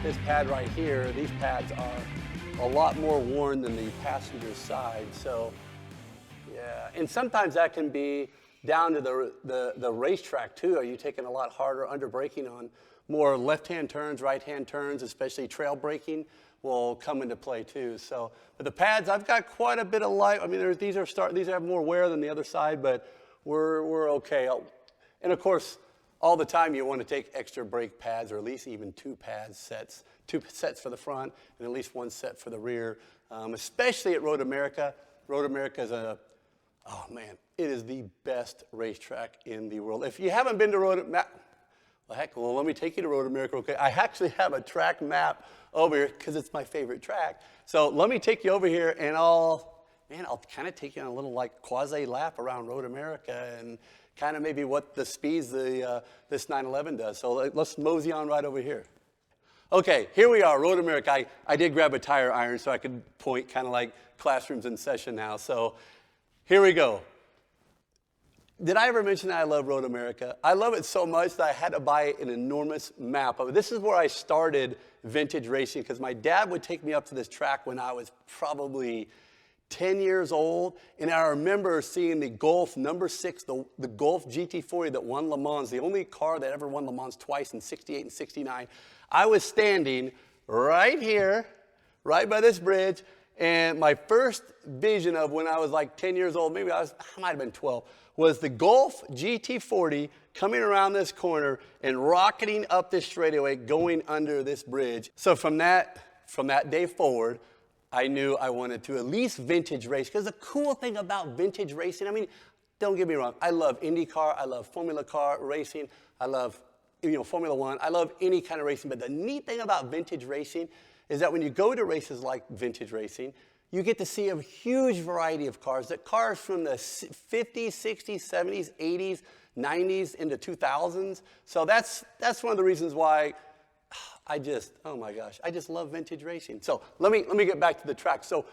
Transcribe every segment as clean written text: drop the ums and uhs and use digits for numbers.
this pad right here, these pads are a lot more worn than the passenger side. So, yeah, and sometimes that can be down to the racetrack too. Are you taking a lot harder under braking on more left-hand turns, right-hand turns, especially trail braking will come into play too. So, but the pads, I've got quite a bit of life. I mean, these have more wear than the other side, but we're okay. And of course, all the time you want to take extra brake pads, or at least even two sets for the front, and at least one set for the rear. Especially at Road America. Road America is oh man, it is the best racetrack in the world. If you haven't been to well, let me take you to Road America, okay? I actually have a track map over here because it's my favorite track. So let me take you over here, and I'll kind of take you on a little like quasi lap around Road America and kind of maybe what the speeds this 911 does. So let's mosey on right over here. Okay, here we are, Road America. I did grab a tire iron so I could point kind of like classrooms in session now. So here we go. Did I ever mention that I love Road America? I love it so much that I had to buy an enormous map of it. This is where I started vintage racing because my dad would take me up to this track when I was probably 10 years old, and I remember seeing the Golf number 6, the Golf GT40 that won Le Mans, the only car that ever won Le Mans twice in 68 and 69. I was standing right here, right by this bridge, and my first vision of when I was like 10 years old, maybe I might have been 12, was the Golf GT40 coming around this corner and rocketing up this straightaway, going under this bridge. So from that day forward, I knew I wanted to at least vintage race, because the cool thing about vintage racing, I mean, don't get me wrong, I love IndyCar, I love Formula Car racing, I love Formula One, I love any kind of racing, but the neat thing about vintage racing is that when you go to races like vintage racing, you get to see a huge variety of cars, cars from the 50s, 60s, 70s, 80s, 90s, into 2000s. So that's one of the reasons why oh my gosh, I just love vintage racing. So let me get back to the track. So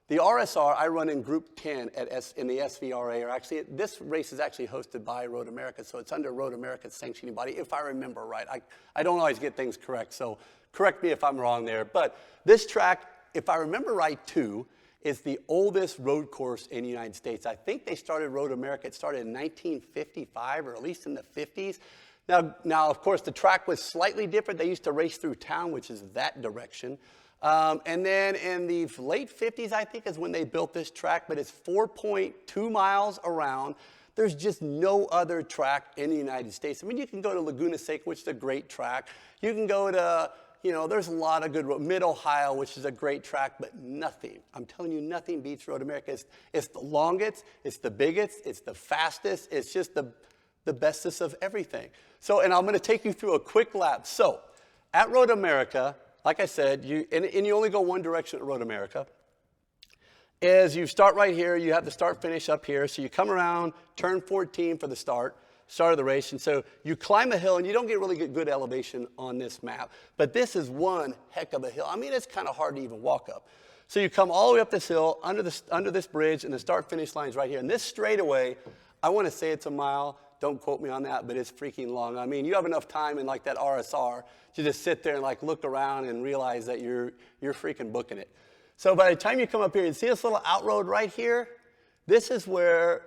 the RSR, I run in Group 10 in the SVRA, or actually, this race is actually hosted by Road America, so it's under Road America's sanctioning body, if I remember right. I don't always get things correct, so correct me if I'm wrong there. But this track, if I remember right too, is the oldest road course in the United States. I think they started Road America, it started in 1955, or at least in the 50s. Now, of course, the track was slightly different. They used to race through town, which is that direction. And then in the late 50s, I think, is when they built this track, but it's 4.2 miles around. There's just no other track in the United States. I mean, you can go to Laguna Seca, which is a great track. You can go to, there's a lot of good Mid-Ohio, which is a great track, but nothing. I'm telling you, nothing beats Road America. It's the longest, it's the biggest, it's the fastest, it's just the bestest of everything. So, and I'm going to take you through a quick lap. So, at Road America, like I said, you only go one direction at Road America. Is you start right here, you have the start-finish up here. So you come around, turn 14 for the start of the race. And so you climb a hill, and you don't get really good elevation on this map. But this is one heck of a hill. I mean, it's kind of hard to even walk up. So you come all the way up this hill, under this bridge, and the start-finish line is right here. And this straightaway, I want to say it's a mile. Don't quote me on that, but it's freaking long. I mean, you have enough time in like that RSR to just sit there and like look around and realize that you're freaking booking it. So by the time you come up here, you see this little outroad right here? This is where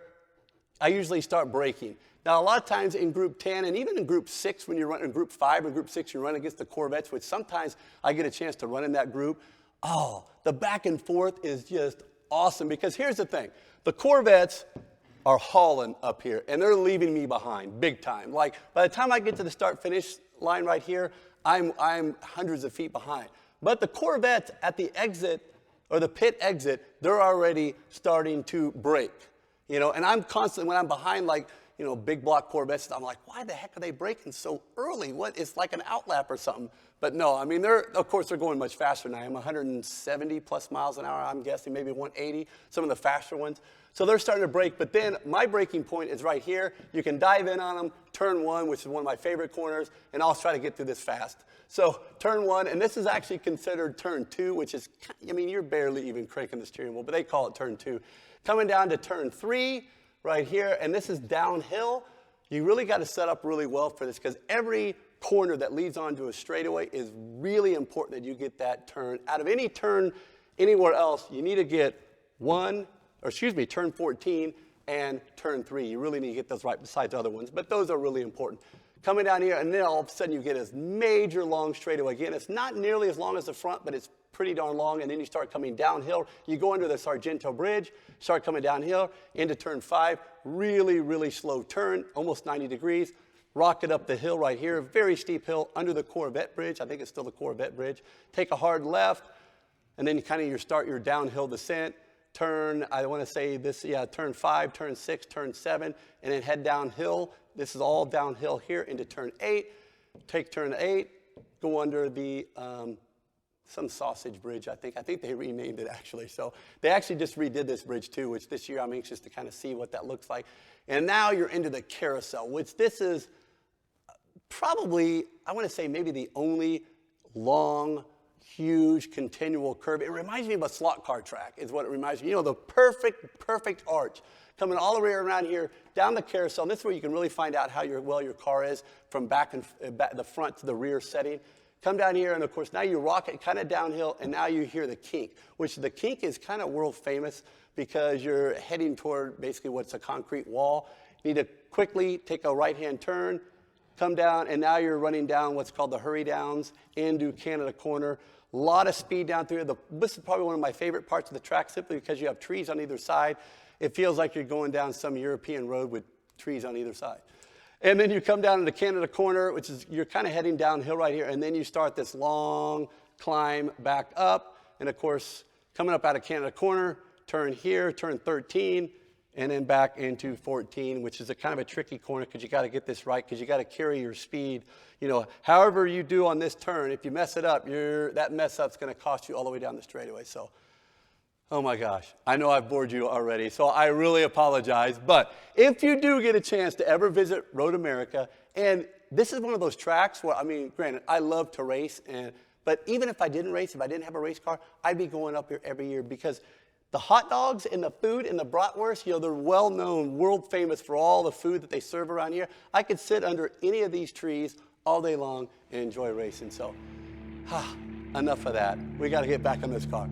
I usually start braking. Now, a lot of times in Group 10 and even in Group 6, when you're running in Group 5 and Group 6, you run against the Corvettes, which sometimes I get a chance to run in that group. Oh, the back and forth is just awesome, because here's the thing. The Corvettes are hauling up here, and they're leaving me behind big time. Like, by the time I get to the start-finish line right here, I'm hundreds of feet behind. But the Corvettes at the exit, or the pit exit, they're already starting to brake. And I'm constantly, when I'm behind, like, big block Corvettes, I'm like, why the heck are they braking so early? It's like an outlap or something. But no, I mean, of course, they're going much faster than I am, 170 plus miles an hour, I'm guessing, maybe 180, some of the faster ones. So they're starting to brake, but then my braking point is right here. You can dive in on them, turn 1, which is one of my favorite corners, and I'll try to get through this fast. So turn 1, and this is actually considered turn 2, which is, I mean, you're barely even cranking the steering wheel, but they call it turn 2. Coming down to turn 3 right here, and this is downhill. You really got to set up really well for this, because every corner that leads onto a straightaway is really important that you get that turn. Out of any turn anywhere else, you need to get turn 14 and turn 3. You really need to get those right besides other ones, but those are really important. Coming down here, and then all of a sudden you get this major long straightaway. Again, it's not nearly as long as the front, but it's pretty darn long, and then you start coming downhill. You go under the Sargento Bridge, start coming downhill into turn 5, really, really slow turn, almost 90 degrees. Rocket up the hill right here, very steep hill under the Corvette Bridge. I think it's still the Corvette Bridge. Take a hard left, and then you kind of start your downhill descent. Turn, I want to say this, turn 5, turn 6, turn 7, and then head downhill. This is all downhill here into turn 8. Take turn 8, go under the, some sausage bridge, I think. I think they renamed it, actually. So they actually just redid this bridge, too, which this year I'm anxious to kind of see what that looks like. And now you're into the carousel, which this is probably, I want to say maybe the only long, huge, continual curve. It reminds me of a slot car track is what it reminds me. You know, the perfect arch coming all the way around here, down the carousel. And this is where you can really find out how well your car is from back the front to the rear setting. Come down here, and of course, now you rock it kind of downhill, and now you hear the kink, which the kink is kind of world famous because you're heading toward basically what's a concrete wall. You need to quickly take a right-hand turn, come down, and now you're running down what's called the hurry downs into Canada Corner. A lot of speed down through here. This is probably one of my favorite parts of the track simply because you have trees on either side. It feels like you're going down some European road with trees on either side. And then you come down into Canada Corner, which is, you're kind of heading downhill right here, and then you start this long climb back up. And of course, coming up out of Canada Corner, turn here, turn 13, and then back into 14, which is a kind of a tricky corner because you got to get this right because you got to carry your speed. You know, however you do on this turn, if you mess it up, that mess up's going to cost you all the way down the straightaway. So, oh my gosh, I know I've bored you already, so I really apologize. But if you do get a chance to ever visit Road America, and this is one of those tracks where, I mean, granted, I love to race, but even if I didn't race, if I didn't have a race car, I'd be going up here every year because the hot dogs and the food and the bratwurst, you know, they're well-known, world famous for all the food that they serve around here. I could sit under any of these trees all day long and enjoy racing. So, enough of that. We got to get back on this car.